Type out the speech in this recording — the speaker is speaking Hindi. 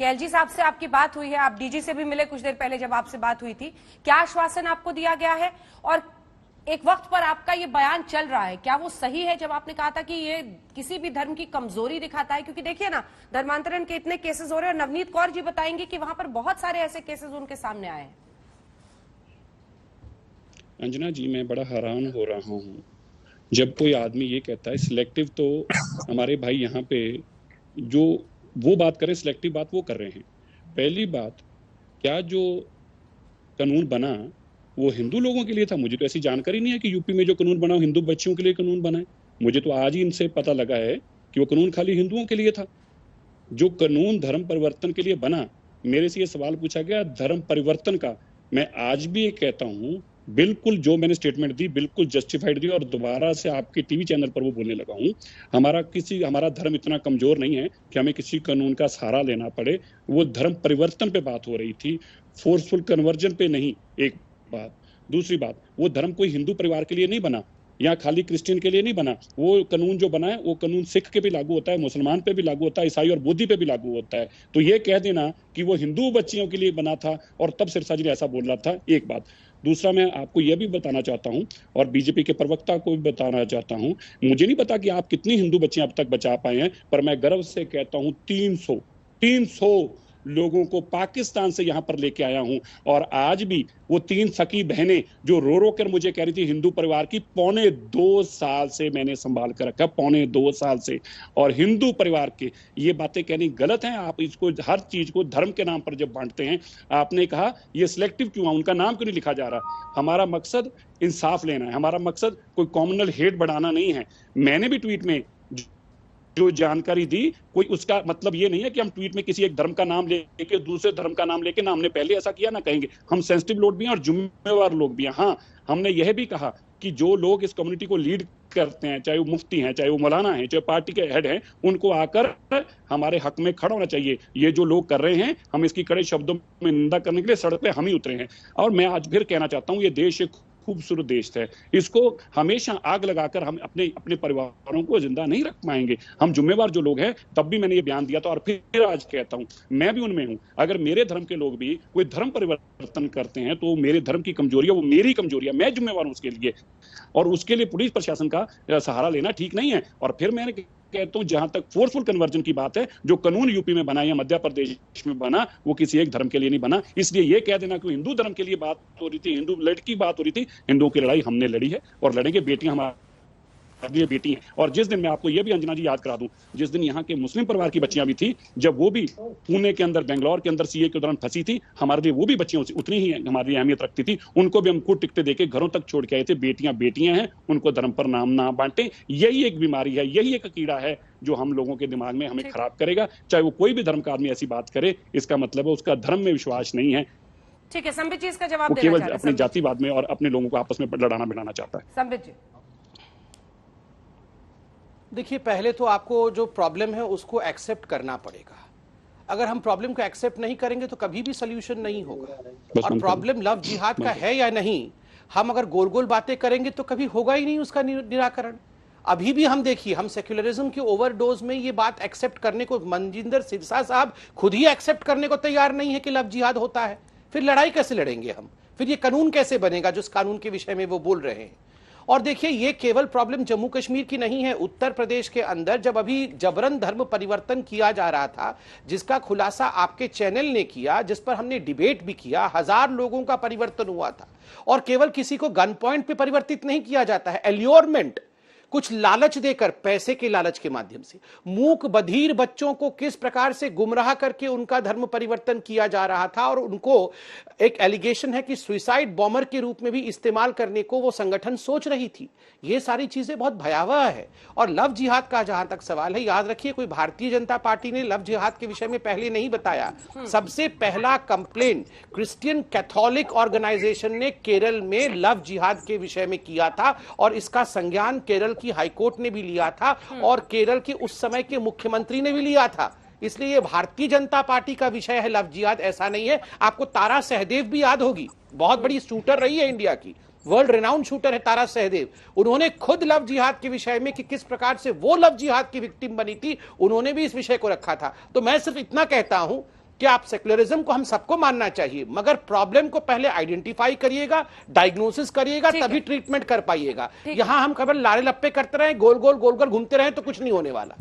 कैलजी साहब से आपकी बात हुई है, आप डीजी से भी मिले कुछ देर पहले जब आपसे बात हुई थी, क्या आश्वासन आपको दिया गया है? और एक वक्त पर आपका ये बयान चल रहा है, क्या वो सही है जब आपने कहा था कि ये किसी भी धर्म की कमजोरी दिखाता है? क्योंकि देखिए ना, धर्मांतरण के इतने केसेस हो रहे हैं और नवनीत कौर जी बताएंगे कि वहां पर बहुत सारे ऐसे केसेस उनके सामने आए हैं। अंजना जी, मैं बड़ा हैरान हो रहा हूँ जब कोई आदमी ये कहता है सिलेक्टिव, तो हमारे भाई यहाँ पे जो वो बात करें, सिलेक्टिव बात वो कर रहे हैं। पहली बात, क्या जो कानून बना वो हिंदू लोगों के लिए था? मुझे तो ऐसी जानकारी नहीं है कि यूपी में जो कानून बना हिंदू बच्चियों के लिए कानून बना है। मुझे तो आज ही इनसे पता लगा है कि वो कानून खाली हिंदुओं के लिए था। जो कानून धर्म परिवर्तन के लिए बना, मेरे से ये सवाल पूछा गया धर्म परिवर्तन का, मैं आज भी ये कहता हूँ बिल्कुल जो मैंने स्टेटमेंट दी बिल्कुल जस्टिफाइड दी, और दोबारा से आपके टीवी चैनल पर वो बोलने लगा हूँ। हमारा धर्म इतना कमजोर नहीं है कि हमें किसी कानून का सहारा लेना पड़े। वो धर्म परिवर्तन पे बात हो रही थी, फोर्सफुल कन्वर्जन पे नहीं। एक बात। दूसरी बात, वो धर्म कोई हिंदू परिवार के लिए नहीं बना या खाली क्रिश्चियन के लिए नहीं बना। वो कानून जो बना है वो कानून सिख के भी लागू होता है, मुसलमान पे भी लागू होता है, ईसाई और बौद्धी पे भी लागू होता है। तो ये कह देना कि वो हिंदू बच्चियों के लिए बना था और तब सिरसा जी ने ऐसा बोल रहा था, एक बात। दूसरा, मैं आपको यह भी बताना चाहता हूं और बीजेपी के प्रवक्ता को भी बताना चाहता हूं, मुझे नहीं पता कि आप कितनी हिंदू बच्चियां अब तक बचा पाए हैं, पर मैं गर्व से कहता हूं 300 लोगों को पाकिस्तान से यहां पर लेके आया हूं। और आज भी वो 3 सखी बहनें जो रो रो कर मुझे कह रही थी हिंदू परिवार की, 2.25 साल से मैंने संभाल कर रखा, 2.25 साल से। और हिंदू परिवार के ये बातें कहनी गलत हैं। आप इसको हर चीज को धर्म के नाम पर जब बांटते हैं, आपने कहा ये सिलेक्टिव क्यों है, उनका नाम क्यों नहीं लिखा जा रहा? हमारा मकसद इंसाफ लेना है, हमारा मकसद कोई कॉम्युनल हेट बढ़ाना नहीं है। मैंने भी ट्वीट में जो जानकारी दी, कोई उसका मतलब ये नहीं है कि हम ट्वीट में किसी एक धर्म का नाम लेके दूसरे धर्म का नाम लेके ना हमने पहले ऐसा किया ना कहेंगे। हम सेंसिटिव लोग भी हैं और जिम्मेवार लोग भी हैं। हाँ, हमने यह भी कहा कि जो लोग इस कम्युनिटी को लीड करते हैं, चाहे वो मुफ्ती हैं, चाहे वो मौलाना हैं, चाहे पार्टी के हेड हैं, उनको आकर हमारे हक में खड़ा होना चाहिए। ये जो लोग कर रहे हैं, हम इसकी कड़े शब्दों में निंदा करने के लिए सड़क पे हम ही उतरे हैं। और मैं आज फिर कहना चाहता हूँ, ये देश एक खूबसूरत देश है, इसको हमेशा आग लगाकर हम अपने परिवारों को जिंदा नहीं रख पाएंगे। हम जिम्मेवार जो लोग हैं, तब भी मैंने ये बयान दिया था और फिर आज कहता हूं, मैं भी उनमें हूं। अगर मेरे धर्म के लोग भी कोई धर्म परिवर्तन करते हैं तो मेरे धर्म की कमजोरी है, वो मेरी कमजोरी है, मैं जिम्मेवार हूं उसके लिए। और उसके लिए पुलिस प्रशासन का सहारा लेना ठीक नहीं है। और फिर मैंने कहता हूं, जहां तक फोर्सफुल कन्वर्जन की बात है, जो कानून यूपी में बना या मध्य प्रदेश में बना, वो किसी एक धर्म के लिए नहीं बना। इसलिए ये कह देना कि हिंदू धर्म के लिए बात हो रही थी, हिंदू लड़की की बात हो रही थी, हिंदुओं की लड़ाई हमने लड़ी है और लड़ेंगे। बेटियां हमारी बेटी हैं। और जिस दिन, मैं आपको यह भी अंजना जी याद करा दूं, जिस दिन यहाँ के मुस्लिम परिवार की बच्चियां भी थी, जब वो भी पुणे के अंदर, बेंगलोर के अंदर सीए के दौरान फंसी थी, हमारे लिए वो भी बच्चियां उतनी ही हमारी अहमियत रखती थी। उनको भी हमको टिकटे देके घरों तक छोड़ के आए थे। बेटियां बेटियां हैं, उनको धर्म पर नाम ना बांटे। यही एक बीमारी है, यही एक कीड़ा है जो हम लोगों के दिमाग में हमें खराब करेगा। चाहे वो कोई भी धर्म का आदमी ऐसी बात करे, इसका मतलब है उसका धर्म में विश्वास नहीं है। ठीक है, संबित जी इसका जवाब वो केवल अपने जातिवाद में और अपने लोगों को आपस में लड़ाना भिड़ाना चाहता है। संबित जी, देखिए, पहले तो आपको जो प्रॉब्लम है उसको एक्सेप्ट करना पड़ेगा। अगर हम प्रॉब्लम को एक्सेप्ट नहीं करेंगे तो कभी भी सोल्यूशन नहीं होगा। और प्रॉब्लम लव जिहाद का है या नहीं, हम अगर गोल गोल बातें करेंगे तो कभी होगा ही नहीं उसका निराकरण। अभी भी हम देखिए, हम सेक्युलरिज्म के ओवरडोज में ये बात एक्सेप्ट करने को, मनजिंदर सिरसा साहब खुद ही एक्सेप्ट करने को तैयार नहीं है कि लव जिहाद होता है। फिर लड़ाई कैसे लड़ेंगे हम? फिर ये कानून कैसे बनेगा जिस कानून के विषय में वो बोल रहे हैं? और देखिए, ये केवल प्रॉब्लम जम्मू कश्मीर की नहीं है। उत्तर प्रदेश के अंदर जब अभी जबरन धर्म परिवर्तन किया जा रहा था, जिसका खुलासा आपके चैनल ने किया, जिस पर हमने डिबेट भी किया, 1000 लोगों का परिवर्तन हुआ था। और केवल किसी को गन पॉइंट पे परिवर्तित नहीं किया जाता है, एल्योरमेंट, कुछ लालच देकर, पैसे के लालच के माध्यम से मूक बधिर बच्चों को किस प्रकार से गुमराह करके उनका धर्म परिवर्तन किया जा रहा था। और उनको एक एलिगेशन है कि सुसाइड बॉम्बर के रूप में भी इस्तेमाल करने को वो संगठन सोच रही थी। ये सारी चीजें बहुत भयावह है। और लव जिहाद का जहां तक सवाल है, याद रखिए, कोई भारतीय जनता पार्टी ने लव जिहाद के विषय में पहले नहीं बताया। सबसे पहला कंप्लेंट क्रिश्चियन कैथोलिक ऑर्गेनाइजेशन ने केरल में लव जिहाद के विषय में किया था और इसका संज्ञान केरल की हाईकोर्ट ने भी लिया था और केरल के उस समय के मुख्यमंत्री ने भी लिया था। इसलिए ये भारतीय जनता पार्टी का विषय है लव जिहाद, ऐसा नहीं है। आपको तारा सहदेव भी याद होगी, बहुत बड़ी शूटर रही है इंडिया की, वर्ल्ड रिनाउंड शूटर है तारा सहदेव। उन्होंने खुद लव जिहाद के विषय में कि किस प्रकार से वो लव जिहाद की विक्टिम बनी थी, उन्होंने भी इस विषय को रखा था। तो मैं सिर्फ इतना कहता हूं कि आप सेक्युलरिज्म को हम सबको मानना चाहिए, मगर प्रॉब्लम को पहले आइडेंटिफाई करिएगा, डायग्नोसिस करिएगा, तभी ट्रीटमेंट कर पाइएगा। यहां हम केवल लारे लप्पे करते रहे, गोल गोल घूमते रहे तो कुछ नहीं होने वाला।